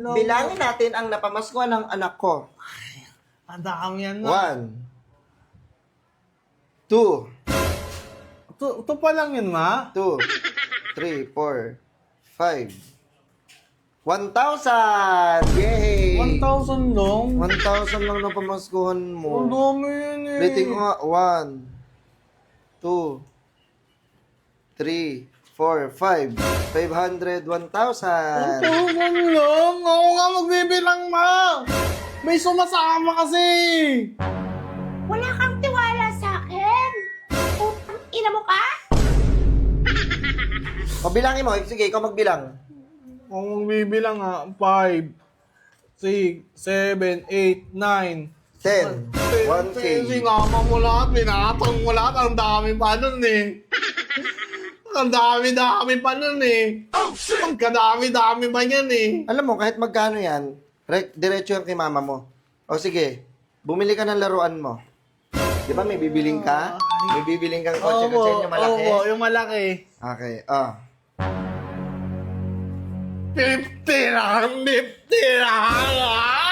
Bilangin natin ang napamaskuhan ng anak ko. Ang dami yan na. 1, 2, Ito pa lang yun, ma. 2, 3, 4, 5. 1,000! Yay! 1,000 lang? 1,000 lang na pamaskuhan Ang mo. dami yun eh. Rating ko nga, 1, 2, 3, 4, 5. 500, 1,000. 1,000 lang? Ako nga magbibilang, ma. May sumasama kasi. Wala kang tiwala sa akin? Putang ina mo ka? O bilangin mo, sige, ikaw magbilang. Ako magbibilang ha. 5, 6, 7, 8, 9. 10, 1K. Sinama mo lahat, binatang mo lahat. Ang dami pa nun eh. Ang dami-dami pa nun eh. Ang kadami-dami pa yan eh. Alam mo, kahit magkano yan, diretso yan kay mama mo. O sige, bumili ka ng laruan mo. Di ba may bibiling ka? May bibiling kang kotse-kotse yung malaki? Opo, yung malaki. Okay, 50 lang, 50 lang.